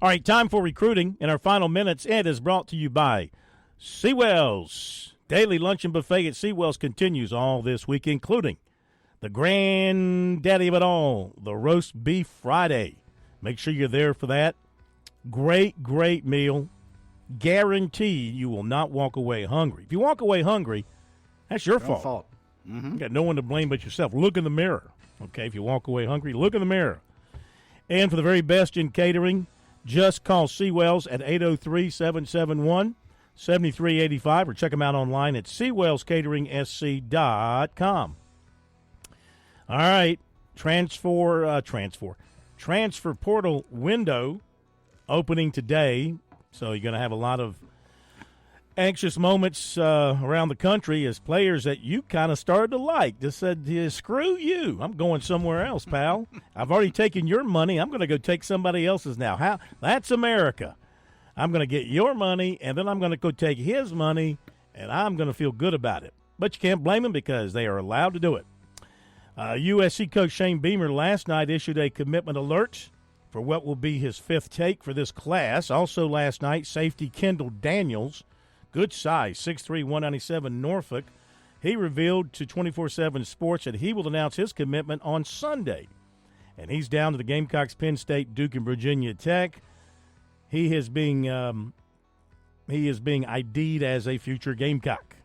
All right, time for recruiting. In our final minutes, it is brought to you by Seawell's. Daily luncheon buffet at Seawell's continues all this week, including the granddaddy of it all, the Roast Beef Friday. Make sure you're there for that. Great, great meal. Guaranteed you will not walk away hungry. If you walk away hungry, that's your fault. Mm-hmm. You got no one to blame but yourself. Look in the mirror. Okay, if you walk away hungry, look in the mirror. And for the very best in catering, just call Seawells at 803-771-7385 or check them out online at SeawellsCateringSC.com. All right, transfer portal window opening today. So you're going to have a lot of anxious moments around the country as players that you kind of started to like just said, yeah, screw you. I'm going somewhere else, pal. I've already taken your money. I'm going to go take somebody else's now. How? That's America. I'm going to get your money, and then I'm going to go take his money, and I'm going to feel good about it. But you can't blame them because they are allowed to do it. USC coach Shane Beamer last night issued a commitment alert for what will be his fifth take for this class. Also last night, safety Kendall Daniels, good size, 6'3", 197 Norfolk. He revealed to 24/7 Sports that he will announce his commitment on Sunday. And he's down to the Gamecocks, Penn State, Duke, and Virginia Tech. He is being ID'd as a future Gamecock.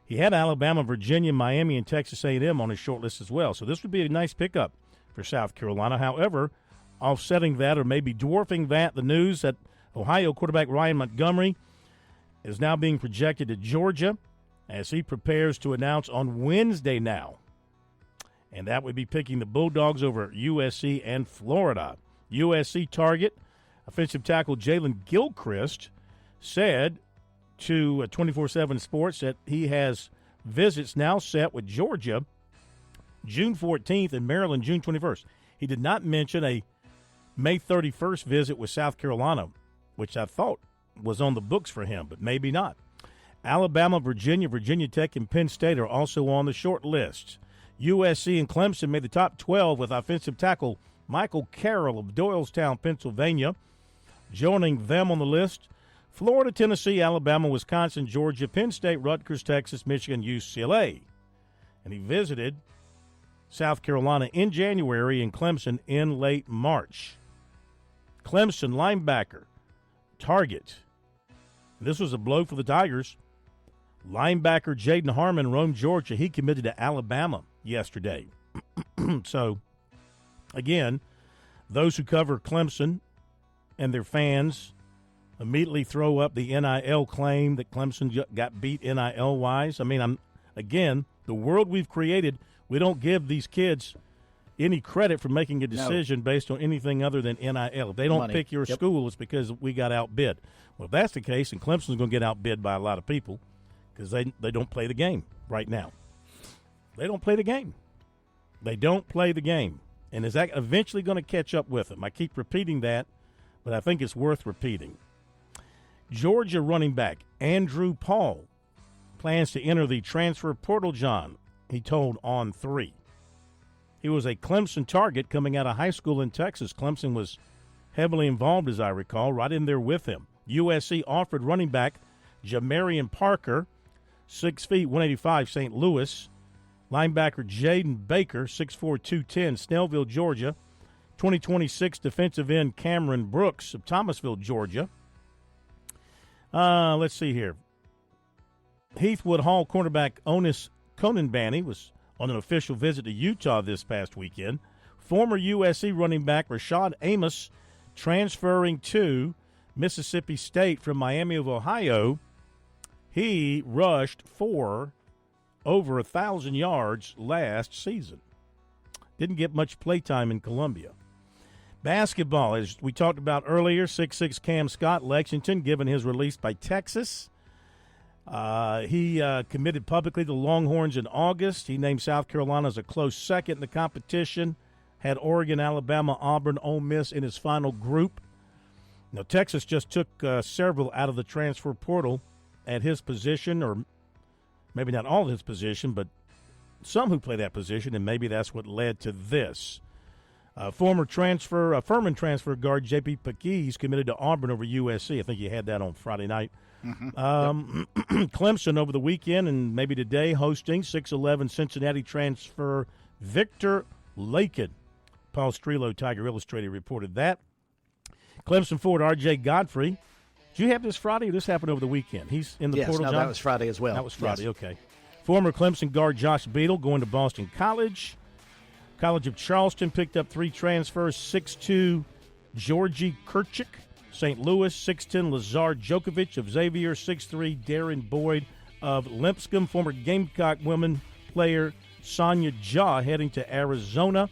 He had Alabama, Virginia, Miami, and Texas A&M on his short list as well. So this would be a nice pickup for South Carolina. However, offsetting that or maybe dwarfing that, the news that Ohio quarterback Ryan Montgomery is now being projected to Georgia as he prepares to announce on Wednesday now. And that would be picking the Bulldogs over USC and Florida. USC target, offensive tackle Jalen Gilchrist, said to 24/7 Sports that he has visits now set with Georgia June 14th and Maryland June 21st. He did not mention a May 31st visit with South Carolina, which I thought was on the books for him, but maybe not. Alabama, Virginia, Virginia Tech, and Penn State are also on the short list. USC and Clemson made the top 12 with offensive tackle Michael Carroll of Doylestown, Pennsylvania. Joining them on the list, Florida, Tennessee, Alabama, Wisconsin, Georgia, Penn State, Rutgers, Texas, Michigan, UCLA. And he visited South Carolina in January and Clemson in late March. Clemson linebacker, target. This was a blow for the Tigers. Linebacker Jaden Harmon roamed Georgia. He committed to Alabama yesterday. So, again, those who cover Clemson and their fans immediately throw up the NIL claim that Clemson got beat NIL-wise. I mean, again, the world we've created, we don't give these kids any credit for making a decision based on anything other than NIL. If they don't pick your school, it's because we got outbid. Well, if that's the case, and Clemson's going to get outbid by a lot of people because they don't play the game right now. They don't play the game. They don't play the game. And is that eventually going to catch up with them? I keep repeating that, but I think it's worth repeating. Georgia running back Andrew Paul plans to enter the transfer portal, John, he told On3. He was a Clemson target coming out of high school in Texas. Clemson was heavily involved, as I recall, right in there with him. USC offered running back Jamarian Parker, 6 feet, 185, St. Louis. Linebacker Jaden Baker, 6'4", 210, Snellville, Georgia. 2026 defensive end Cameron Brooks of Thomasville, Georgia. Let's see here. Heathwood Hall cornerback Onis Conanbanny was on an official visit to Utah this past weekend. Former USC running back Rashad Amos transferring to Mississippi State from Miami of Ohio. He rushed for over 1,000 yards last season. Didn't get much playtime in Columbia. Basketball, as we talked about earlier, 6'6" Cam Scott, Lexington, given his release by Texas. He committed publicly to the Longhorns in August. He named South Carolina as a close second in the competition. Had Oregon, Alabama, Auburn, Ole Miss in his final group. Now, Texas just took several out of the transfer portal at his position, or maybe not all of his position, but some who play that position, and maybe that's what led to this. Former Furman transfer guard J.P. Pegues committed to Auburn over USC. I think you had that on Friday night. Clemson over the weekend and maybe today hosting 6'11" Cincinnati transfer Victor Lakin. Paul Strelo, Tiger Illustrated, reported that. Clemson forward R.J. Godfrey. Did you have this Friday or this happened over the weekend? He's in the portal, John? That was Friday as well. That was Friday, yes. Okay. Former Clemson guard Josh Beadle going to Boston College. College of Charleston picked up 3 transfers, 6'2", Georgie Kirchik, St. Louis, 6'10", Lazar Djokovic of Xavier, 6'3", Darren Boyd of Lipscomb. Former Gamecock women player Sonia Ja heading to Arizona.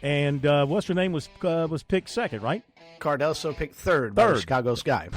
And what's her name was picked second, right? Cardoso picked third by the Chicago Sky.